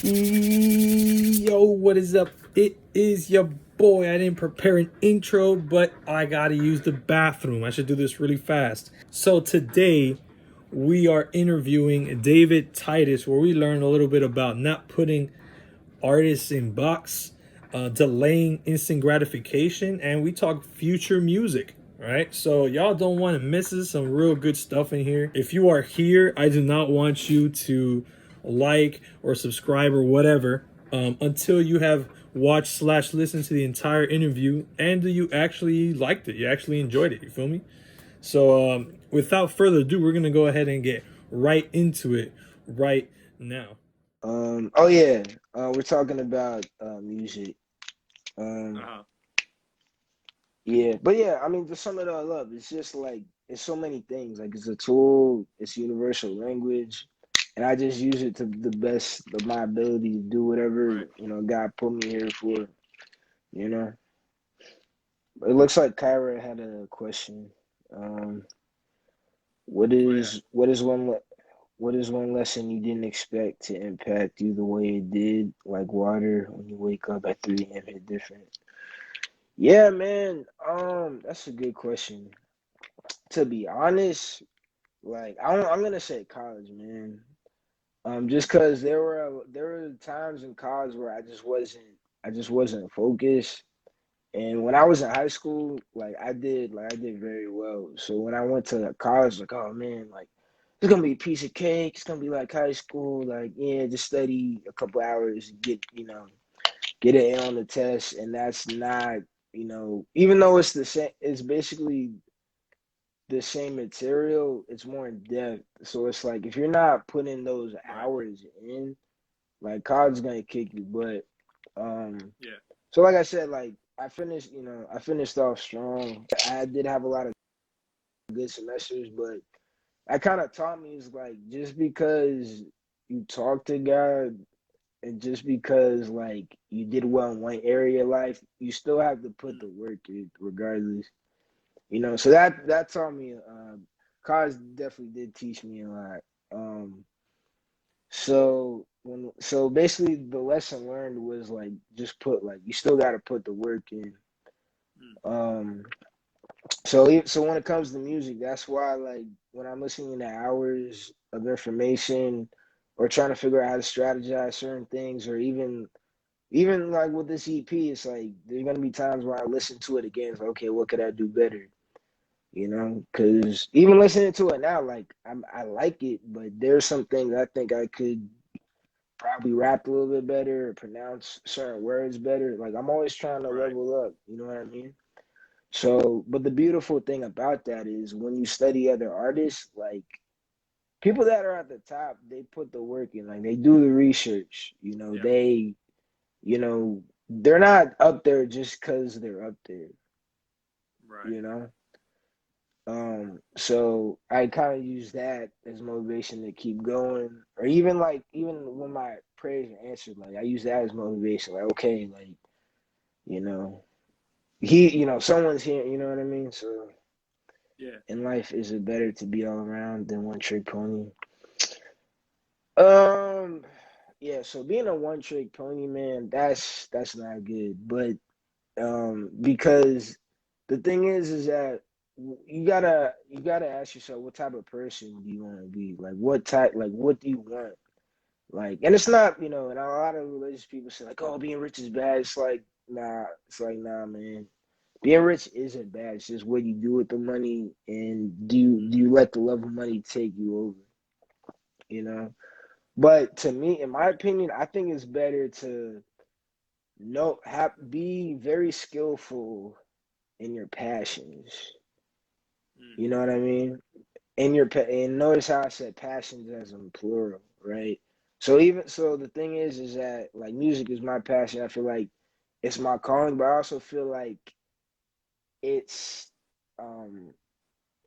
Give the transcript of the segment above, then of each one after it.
Yo, what is up? It is your boy. I didn't prepare an intro, but I gotta use the bathroom. I should do this really fast. So today we are interviewing David Tytus, where we learn a little bit about not putting artists in box, delaying instant gratification, and we talk future music. Right, so y'all don't want to miss this. Some real good stuff in here. If you are here, I do not want you to like or subscribe or whatever until you have watched slash listened to the entire interview and you actually liked it. You actually enjoyed it. You feel me? So without further ado, we're gonna go ahead and get right into it right now. Oh yeah, we're talking about music. Uh Um, huh. yeah, but yeah, I mean, to sum it all up, it's just like it's so many things. Like it's a tool, it's universal language, and I just use it to the best of my ability to do whatever Right. God put me here for. You know, it looks like Kyra had a question. Um, what Oh yeah. is what is one le- what is one lesson you didn't expect to impact you the way it did, like water when you wake up at 3 a.m. hit different? Yeah, man. That's a good question. To be honest, like I'm gonna say college, man. Just because there were times in college where I just wasn't focused, and when I was in high school, like I did very well. So when I went to college, like oh man, like it's gonna be a piece of cake. It's gonna be like high school. Like yeah, just study a couple hours, get an A on the test, and that's not, even though it's the same, it's basically the same material, it's more in depth. So it's like if you're not putting those Right. hours in, like college is gonna kick you. But um, Yeah. so like I said, like I finished off strong. I did have a lot of good semesters, but that kind of taught me is like just because you talk to God and just because like you did well in one area of life, you still have to put the work in regardless. So that taught me. College definitely did teach me a lot. So basically the lesson learned was like just put like you still got to put the work in. Mm. Um, so when it comes to music, that's why like when I'm listening to hours of information or trying to figure out how to strategize certain things, or even like with this EP, it's like there's gonna be times where I listen to it again. It's like, okay, what could I do better? Because even listening to it now, like I like it, but there's some things I think I could probably rap a little bit better or pronounce certain words better. Like I'm always trying to Right. level up, you know what I mean? So, but the beautiful thing about that is when you study other artists, like people that are at the top, they put the work in, like they do the research, Yeah. you know, they're not up there just because they're up there, Right. you know? So I kind of use that as motivation to keep going, or even when my prayers are answered, like I use that as motivation. Like okay, like you know, someone's here. You know what I mean? So Yeah. in life, is it better to be all around than one trick pony? Um, yeah. So being a one trick pony, man, that's not good. But because the thing is that you gotta ask yourself what type of person do you want to be, like what do you want, like, and it's not, and a lot of religious people say like, oh, being rich is bad. It's like nah, man, being rich isn't bad. It's just what you do with the money, and do you let the love of money take you over, you know but to me, in my opinion, I think it's better to be very skillful in your passions. Mm. You know what I mean? And notice how I said passions as in plural, right? So the thing is that like music is my passion. I feel like it's my calling, but I also feel like it's um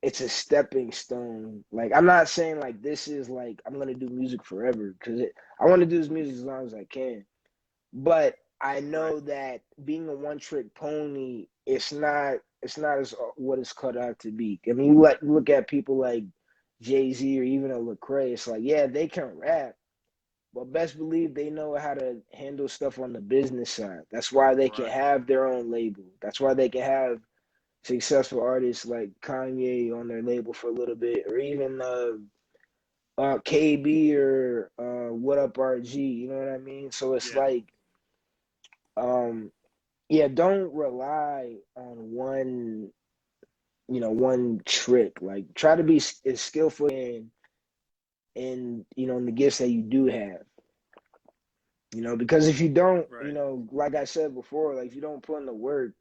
it's a stepping stone. Like I'm not saying like this is like I'm gonna do music forever, because I want to do this music as long as I can. But I Right. know that being a one trick pony, it's not as what it's cut out to be. I mean, look at people like Jay-Z or even a Lecrae. It's like, yeah, they can rap, but best believe they know how to handle stuff on the business side. That's why they can Right. have their own label. That's why they can have successful artists like Kanye on their label for a little bit, or even KB or What Up RG. You know what I mean? So it's Yeah. like, um, yeah, don't rely on one trick. Like try to be as skillful in the gifts that you do have. Because if you don't, Right. like I said before, like if you don't put in the work,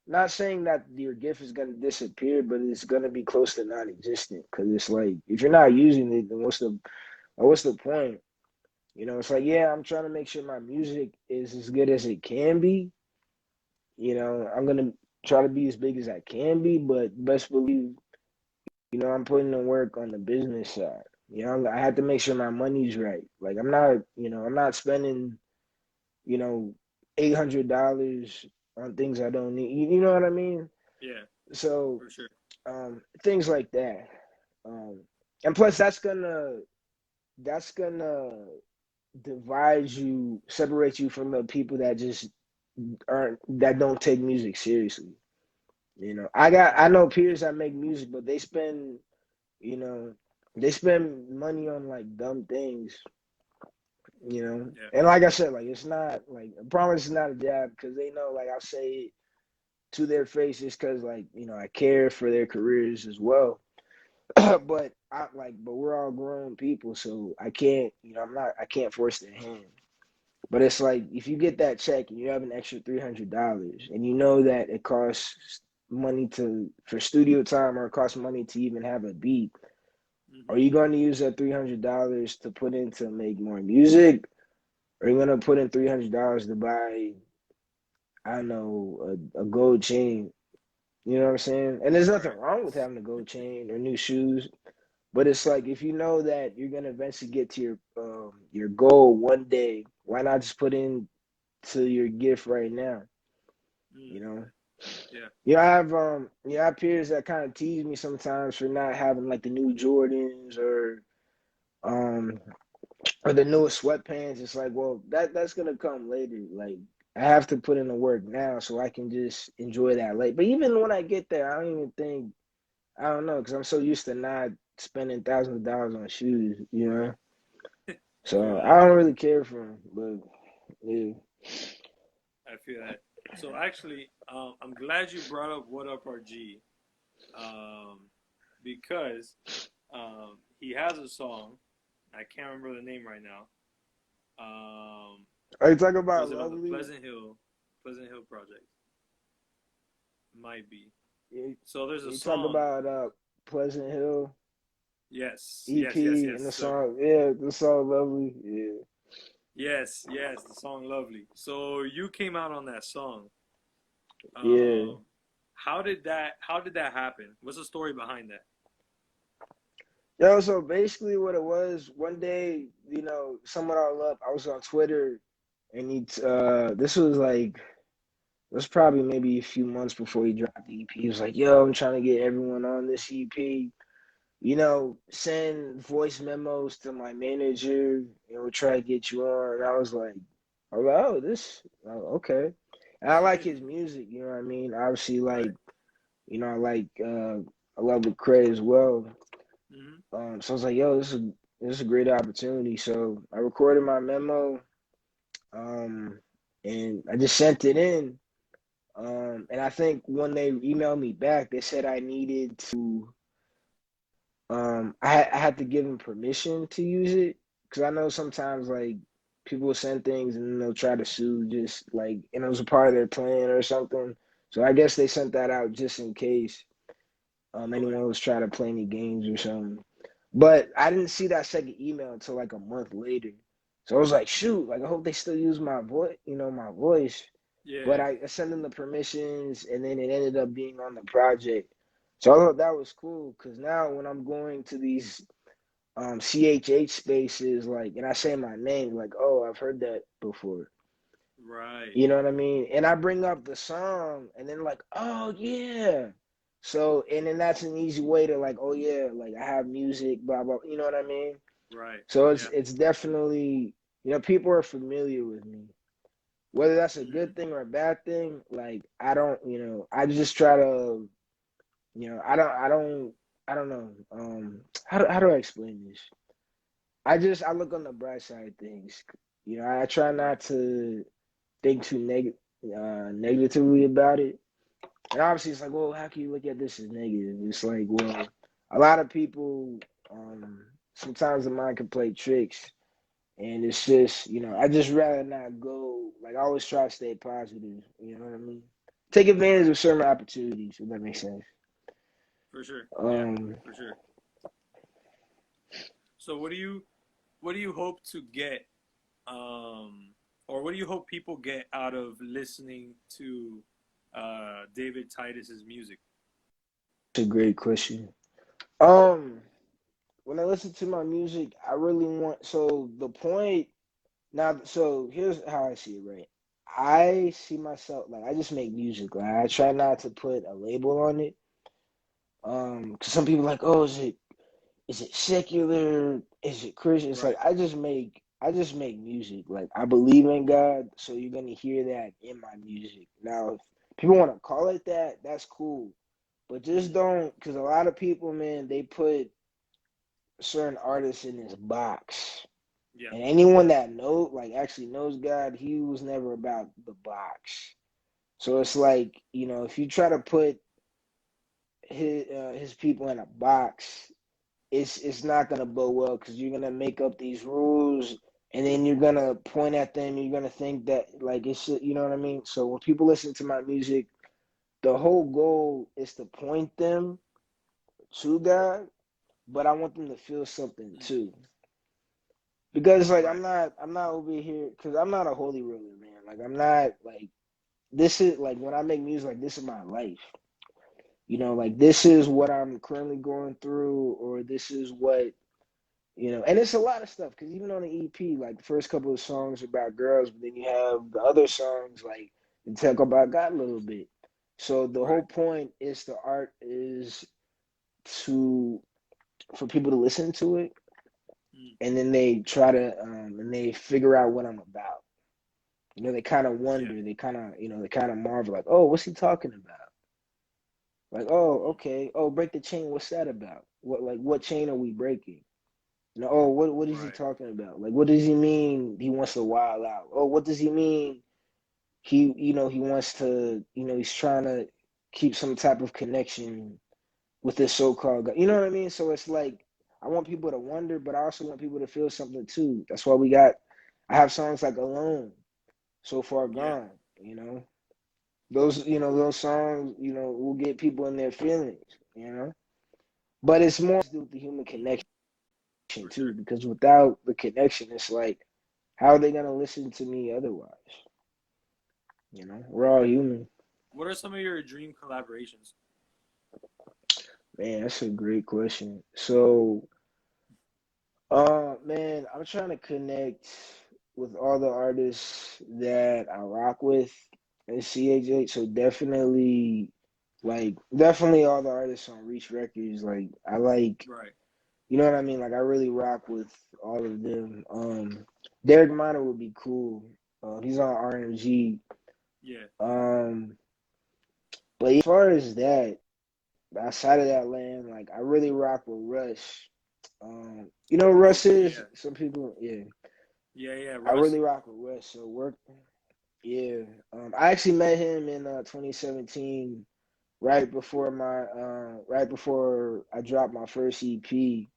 not saying that your gift is gonna disappear, but it's gonna be close to non-existent. Because it's like if you're not using it, then what's the point? It's like, yeah, I'm trying to make sure my music is as good as it can be. I'm gonna try to be as big as I can be, but best believe, I'm putting in work on the business side. I have to make sure my money's right. Like I'm not spending, you know, $800 on things I don't need. You know what I mean? Yeah. So For sure. things like that. Um, and plus, that's gonna separate you from the people that just aren't that don't take music seriously. I know peers that make music, but you know, they spend money on like dumb things. Yeah. And like I said, like it's not like I promise it's not a jab because they know like I'll say it to their faces because like I care for their careers as well. but we're all grown people, so I can't I can't force their hand. But it's like if you get that check and you have an extra $300 and you know that it costs money for studio time or it costs money to even have a beat, are Hmm. you going to use that $300 to put in to make more music? Or are you going to put in $300 to buy, I don't know, a gold chain? You know what I'm saying? And there's nothing Right. wrong with having a gold chain or new shoes, but it's like if you know that you're gonna eventually get to your goal one day, why not just put in to your gift right now? You Mm. know. Yeah. I have peers that kind of tease me sometimes for not having like the new Jordans um or the newest sweatpants. It's like, well, that's gonna come later. Like I have to put in the work now so I can just enjoy that late. But even when I get there, I don't even think I don't know because I'm so used to not spending thousands of dollars on shoes. I feel So I that. don't really care for them, but yeah, I feel that. So actually, I'm glad you brought up What Up RG, um, because he has a song. I can't remember the name right now. are you talking about Was it on the Lovely? Pleasant Hill project? Might be. You, So there's a you talk song. about Pleasant Hill Yes, yes, yes, EP yes. and the So song, yeah, the song Lovely, yeah, yes, yes, the song "Lovely." So you came out on that song. yeah. Um, how did that happen? What's the story behind that? Yo, so basically what it was, one day, someone I love, I was on Twitter and this was like, it was probably maybe a few months before he dropped the EP. He was like, yo, I'm trying to get everyone on this EP. Send voice memos to my manager and we'll try to get you on. And I was like, okay. And I like his music, you know what I mean? Obviously, Right. like, I love the Cray as well. Hmm. So I was like, yo, this is a great opportunity. So I recorded my memo, um, and I just sent it in. And I think when they emailed me back, they said I needed to I had to give them permission to use it because I know sometimes like people will send things and then they'll try to sue just like and it was a part of their plan or something. So I guess they sent that out just in case Okay. anyone was trying to play any games or something. But I didn't see that second email until like a month later. So I was like, shoot, like I hope they still use my voice. But Yeah. I sent them the permissions and then it ended up being on the project. So I thought that was cool because now when I'm going to these CHH spaces, like, and I say my name, like, oh, I've heard that before. Right. You know what I mean? And I bring up the song, and then like, oh yeah. So, and then that's an easy way to like, oh yeah, like I have music, blah blah. You know what I mean? Right. So it's Yeah. it's definitely. people are familiar with me. Whether that's a Mm-hmm. good thing or a bad thing, like I don't, I just try to, I don't know. How do I explain this? I look on the bright side of things. I try Right. not to think too negatively about it. And obviously, it's like, well, how can you look at this as negative? It's like, well, a lot of people, um, sometimes the mind can play tricks, and it's just, I Mm-hmm. just rather not go. Like, I always try to stay positive. You know what I mean? Take advantage Right. of certain opportunities, if that makes sense. For sure. Yeah. Um, For sure. So what do you hope to get or what do you hope people get out of listening to David Titus's music? it's a great question. Um, when I listen to my music, I really want. So the point now, so here's how I see it. Right, I see myself like I just make music. Like I try not to put a label on it. 'Cause some people are like, oh, is it secular? Is it Christian? It's like Right. I just make music. Like I believe in God, so you're gonna hear that in my music. Now, if people want to call it that, that's cool. But just Mm-hmm. don't, because a lot of people, man, they put certain artists in this box. Yeah. And anyone that actually knows God, he was never about the box. So it's like, if you try to put his people in a box, it's not gonna bode well because you're gonna make up these rules and then you're gonna point at them. You're gonna think that like it's you know what I mean. So when people listen to my music, the whole goal is to point them to God, but I want them to feel something Mm-hmm. too. Because like Right. I'm not over here because I'm not a holy roller, man. Like I'm not like this is like when I make music, like this is my life. Like this is what I'm currently going through, or this is what and it's a lot of stuff because even on the EP, like the first couple of songs are about girls, but then you have the other songs like that talk about God a little bit. So the whole Right. point is the art is to for people to listen to it, Mm. and then they try to and they figure out what I'm about. They kind of Yeah. wonder, they kind of marvel, like, oh, what's he talking about? Like, oh, Mm. okay, oh, break the chain. What's that about? What chain are we breaking? Oh, what is he Right. talking about? Like, what does he mean? He wants to wild out. Oh, what does he mean? He wants to, he's trying to keep some type of connection with this so-called God. You know what I mean? So it's like I want people to wonder, but I also want people to feel something too. That's why I have songs like Alone, So Far Yeah. Gone, you know. Those songs, will get people in their feelings, you know. But it's more to do with the human Mm-hmm. connection For too, sure. because without the connection, it's like, how are they gonna listen to me otherwise? We're all human. What are some of your dream collaborations? Man, that's a great question. So, man, I'm trying to connect with all the artists that I rock with in CHH. So definitely all the artists on Reach Records. Like, I like, Right. you know what I mean? Like, I really rock with all of them. Derek Minor would be cool. He's on RMG. Yeah. Um, but as far as that, outside of that land, like I really rock with Rush. Russ Okay. is Yeah. some people, yeah. Yeah. Yeah. I Russ. really rock with Rush. So work, yeah. I actually met him in 2017, right before I dropped my first EP,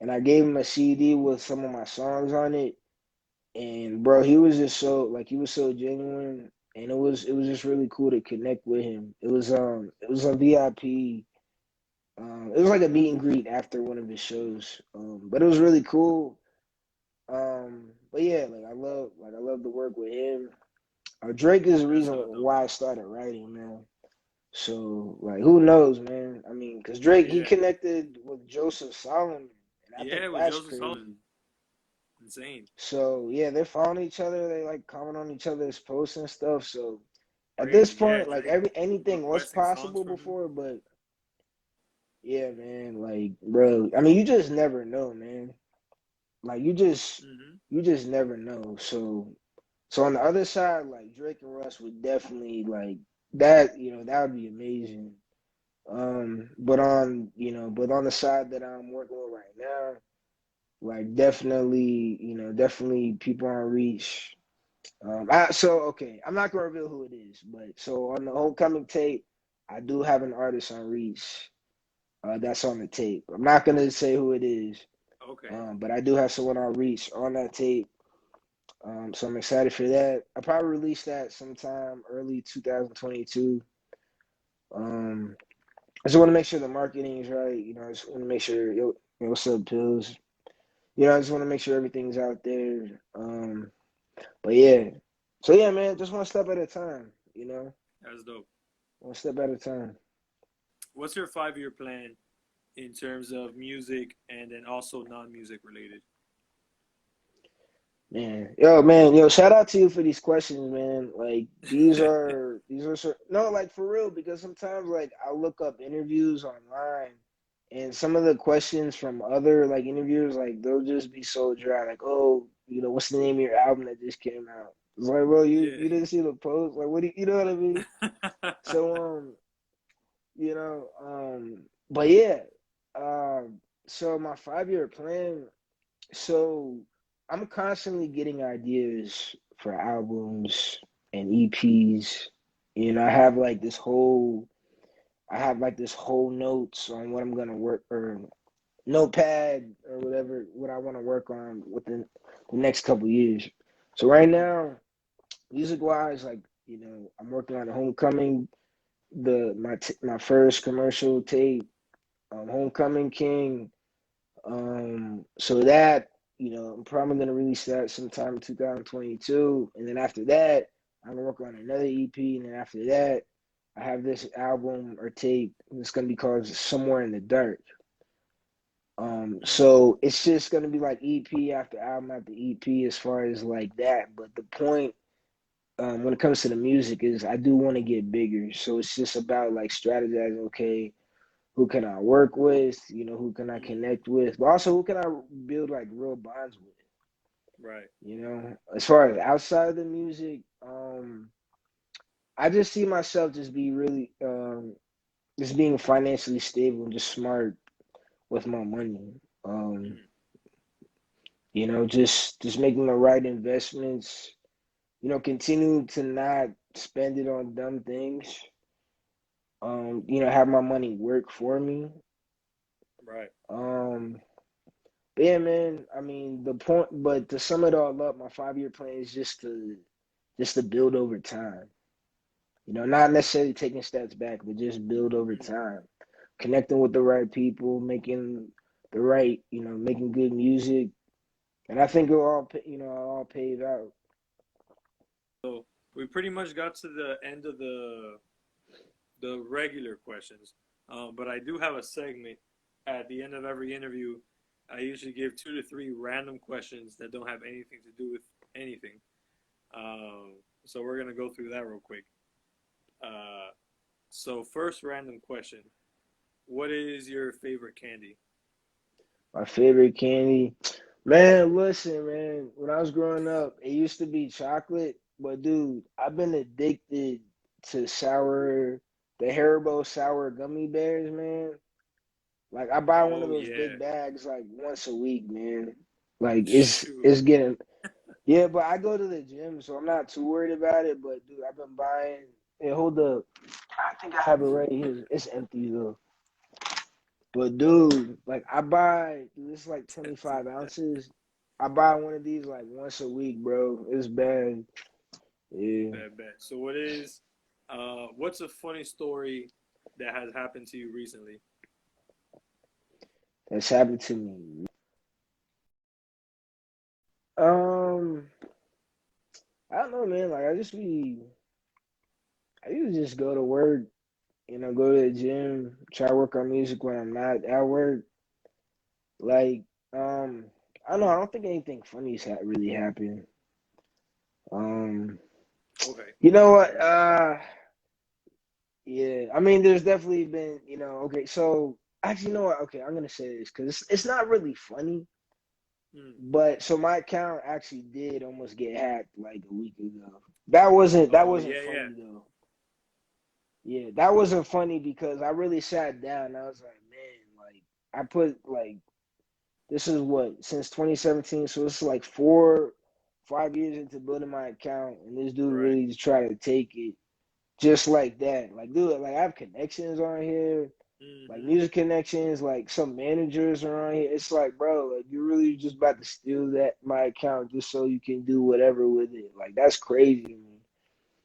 and I gave him a CD with some of my songs on it. And bro, he was just he was so genuine, and it was just really cool to connect with him. It was a VIP. It was like a meet and greet after one of his shows. But it was really cool. But yeah, I love to work with him. Drake is the That's reason so dope. why I started writing, man. So who knows, man? I mean, cause Drake he Yeah. connected with Joseph Solomon, and I think Yeah. With that's Joseph crazy. Solomon. Insane. So yeah, they're following each other. They like comment on each other's posts and stuff. So at this Crazy. Yeah. point, like Drake anything was requesting songs possible from him. before, but yeah, man, like bro, I mean, you just never know, man. Like you just Hmm. you just never know. So on the other side, like Drake and Russ would definitely like that. That would be amazing. But on the side that I'm working with right now, like definitely, definitely people on Reach. Okay, I'm not gonna reveal who it is, but so on the homecoming tape, I do have an artist on Reach. That's on the tape. I'm not gonna say who it is, Okay. but I do have someone on Reach on that tape. So I'm excited for that. I'll probably release that sometime early 2022. Um, I just want to make sure the marketing is right. I just want to make sure, what's up, Pills? I just want to make sure everything's out there. But yeah. So yeah, man, just one step at a time, That's dope. one step at a time. What's your 5 year plan in terms of music and then also non-music related? Man, yo, shout out to you for these questions, man. Like these are no, like for real, because sometimes like I look up interviews online, and some of the questions from other like interviewers, like they'll just be so dry, like, oh, what's the name of your album that just came out? It's like, bro, you didn't see the post, like, what do you know what I mean? Yeah. So but yeah, so my 5 year plan. So I'm constantly getting ideas for albums and EPs. I have like this whole notes on what I'm gonna work or notepad or whatever what I want to work on within the next couple years. So right now, music wise, like I'm working on the Homecoming, my first commercial tape, Homecoming King. So that, I'm probably gonna release that sometime in 2022, and then after that, I'm gonna work on another EP, and then after that, I have this album or tape. It's gonna be called Somewhere in the Dark. Mm, So it's just gonna be like EP after album after EP as far as like that. But the point, when it comes to the music, is I do want to get bigger. So it's just about like strategizing. Okay, who can I work with? Who can I mm, connect with? But also, who can I build like real bonds with? right. As far as outside of the music, I just see myself just be really, just being financially stable and just smart with my money. Um, Mm. just making the right investments. Continue to not spend it on dumb things. Have my money work for me. Right. Um, But yeah, man. I mean, but to sum it all up, my 5 year plan is just to build over time. Not necessarily taking steps back, but just build over Mm. time, connecting with the right people, making good music, and I think it'll all pave out. So we pretty much got to the end of the regular questions, but I do have a segment at the end of every interview. I usually give 2 to 3 random questions that don't have anything to do with anything. Um, so we're gonna go through that real quick. Uh, so first random question: what is your favorite candy? My favorite candy, man. Listen, man. When I was growing up, it used to be chocolate, but dude, I've been addicted to the Haribo sour gummy bears, man. Like I buy one of Oh those yeah, big bags like once a week, man. Like it's shoot. it's getting yeah, but I go to the gym, so I'm not too worried about it. But dude, I've been buying. Hey, hold up, I think I have it right here. It's empty though. But dude, like I buy, dude, it's like That's too 25 bad. ounces. I buy one of these like once a week, bro. It's bad. Yeah, Bad, bad. So what's a funny story that has happened to you recently? that's happened to me. Um, I don't know, man. Like I usually just go to work. Go to the gym, try to work on music when I'm not at work. Like, I don't know. I don't think anything funny's really happened. Um, Okay, you know fair what? enough. Yeah. I mean, there's definitely been, okay. So actually, you know what? Okay, I'm gonna say this because it's not really funny. Mm. But so my account actually did almost get hacked like a week ago. That wasn't Yeah, yeah. funny though. Yeah, that wasn't funny because I really sat down and I was like, man, like I put like this is what since 2017, so it's like 5 years into building my account, and this dude Right. really just tried to take it just like that. Like, dude, like I have connections on here, like Mm-hmm. music connections, like some managers are on here. It's like, bro, like you're really just about to steal that my account just so you can do whatever with it. Like that's crazy to me.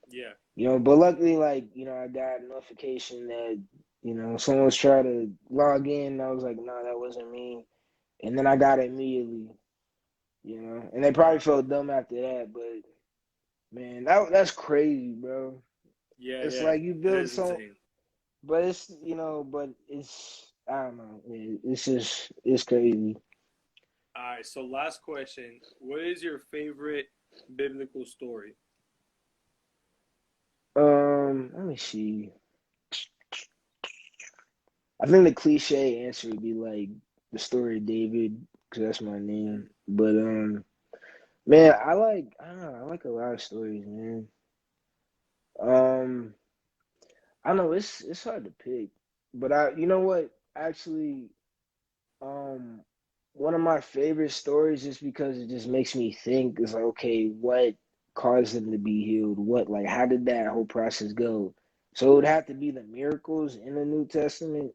Yeah. But luckily, like, I got a notification that, someone was trying to log in. And I was like, no, that wasn't me. And then I got it immediately, and they probably Right. felt dumb after that. But man, that's crazy, bro. Yeah, It's yeah. like you That build is so, insane. but it's, I don't know. It's crazy. All right. So last question: what is your favorite biblical story? Let me see. I think the cliche answer would be like the story of David, because that's my name. Mm. But man, I don't know, I like a lot of stories, man. Um, I don't know, it's hard to pick, but you know what? Actually, um, one of my favorite stories, just because it just makes me think, is like, okay, what caused them to be healed? How did that whole process go? So it would have to be the miracles in the New Testament.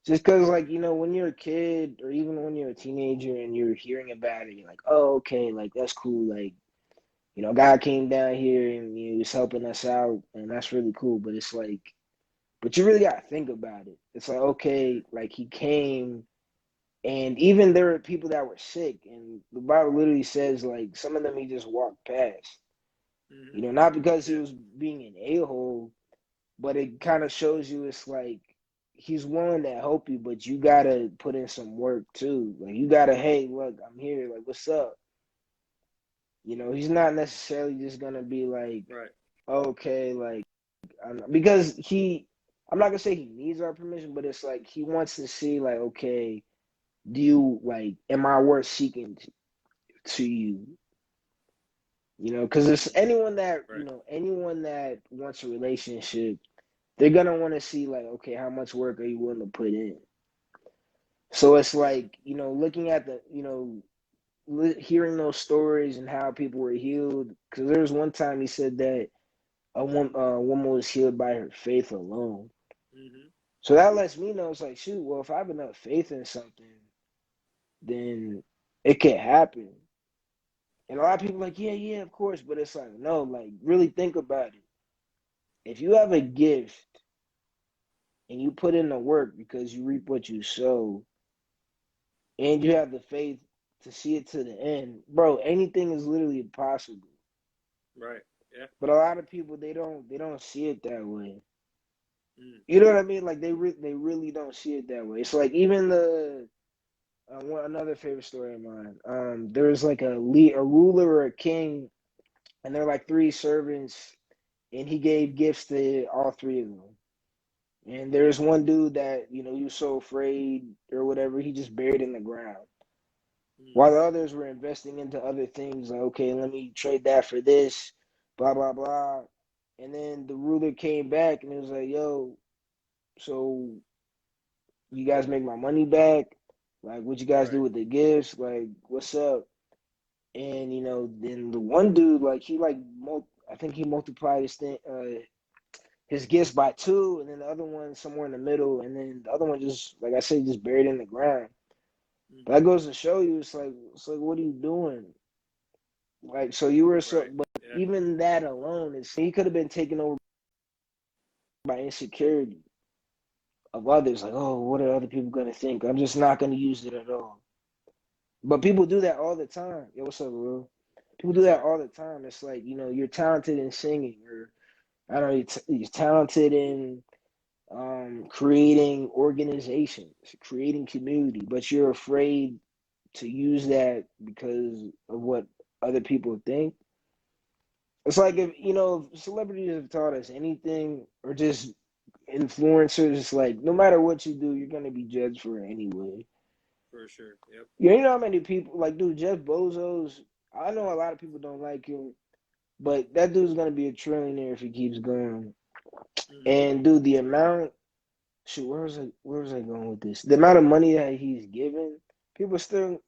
Just because, like, when you're a kid or even when you're a teenager and you're hearing about it, you're like, oh, okay, like, that's cool. Like, God came down here and he was helping us out, and that's really cool. But it's like, but you really got to think about it. It's like, okay, like, he came, and even there were people that were sick, and the Bible literally says, like, some of them he just walked past, Mm-hmm. not because he Yeah. was being an a-hole, but it kind of shows you it's like he's willing to help you, but you gotta put in some work too. Like you gotta, hey, look, I'm here. Like, what's up? He's not necessarily just gonna be like, Right. okay, like, because I'm not gonna say he needs our permission, but it's like he wants to see, like, okay, do you like, am I worth seeking to you? Because it's Right. anyone that wants a relationship, they're gonna want to see like, okay, how much work are you willing to put in? So it's Yeah. like, looking at hearing those stories and how people were healed. Because there was one time he said that a woman was healed by her faith alone. Mm-hmm. So that lets me know it's like, shoot, well, if I have enough faith in something, then it can happen. And a lot Right. of people are like, yeah, yeah, of course. But it's like, no, like, really think about it. If you have a gift and you put in the work because you reap what you sow, and you have the faith to see it to the end, bro, anything is literally possible. Right. Yeah. But a lot of people, they don't see it that way. Mm. You know what I mean? Like they really don't see it that way. It's like even another favorite story of mine. There's like a ruler or a king, and they're like three servants, and he gave gifts to all three of them. And there's one dude that he was so afraid or whatever, he just buried in the ground. Mm. While the others were investing into other things, like, okay, let me trade that for this, blah, blah, blah. And then the ruler came back and it was like, yo, so you guys make my money back? Like, what you guys do Right. with the gifts? Like, what's up? And, then the one dude, like, I think he multiplied his gifts by two, and then the other one somewhere in the middle, and then the other one just, like I said, just buried in the ground. But Mm-hmm. that goes to show you, it's like, what are you doing? Like, so you were Right. but Yeah. even that alone is he could have been taken over by insecurity of others. Like, oh, what are other people gonna think? I'm just not gonna use it at all. But people do that all the time. Yo, what's up, bro? People do that Right. all the time. It's like, you're talented in singing, or I don't know, you're talented in creating organizations, creating community, but you're afraid to use that because of what other people think. It's like, Mm. if celebrities have taught us anything, or just influencers, it's like no matter what you do, you're gonna be judged for it anyway. For sure. Yep. Yeah, you know how many people like, dude, Jeff Bezos. I know a lot of people don't like him, but that dude's gonna be a trillionaire if he keeps going. Hmm. And dude, the amount, shoot, where was I going with this? The amount of money that he's given, people still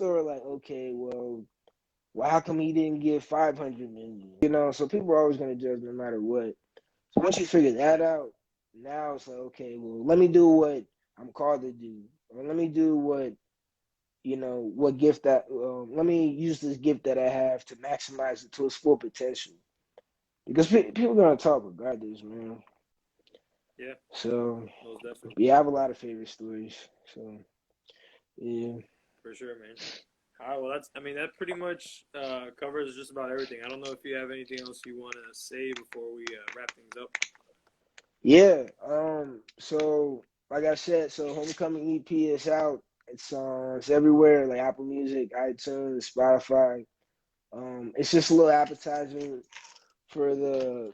are like, okay, well, how come he didn't give 500 million? You know, so people are always gonna judge no matter what. So once you figure that out, now it's like, okay, well, let me do what I'm called to do, or let me do what what gift that. Let me use this gift that I have to maximize it to its full potential. Because people are gonna talk regardless, man. Yeah. So Most definitely. yeah, I have a lot of favorite stories. So yeah, For sure, man. All right. Well, that's. I mean, that pretty much covers just about everything. I don't know if you have anything else you want to say before we wrap things up. yeah. So like I said, so Homecoming EP is out. It's everywhere, like Apple Music, iTunes, Spotify. It's just a little appetizing for the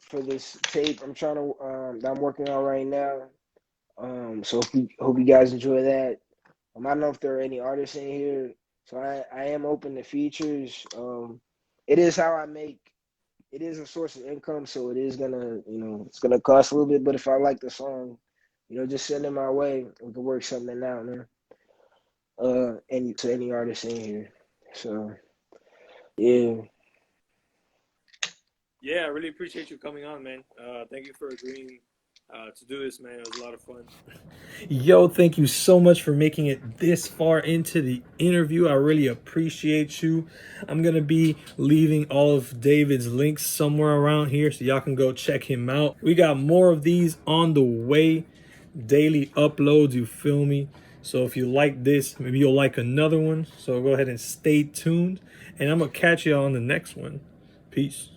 for this tape that I'm working on right now. So hope you guys enjoy that. I don't know if there are any artists in here, so I am open to features. It is how I make. It is a source of income, so it is gonna it's gonna cost a little bit. But if I like the song, just send it my way. We can work something out, man. And to any artist in here. So yeah. Yeah, I really appreciate you coming on, man. Thank you for agreeing to do this, man. It was a lot of fun. Yo, thank you so much for making it this far into the interview. I really appreciate you. I'm going to be leaving all of David's links somewhere around here so y'all can go check him out. We got more of these on the way, daily uploads, you feel me? So if you like this, maybe you'll like another one. So go ahead and stay tuned. And I'm going to catch you on the next one. Peace.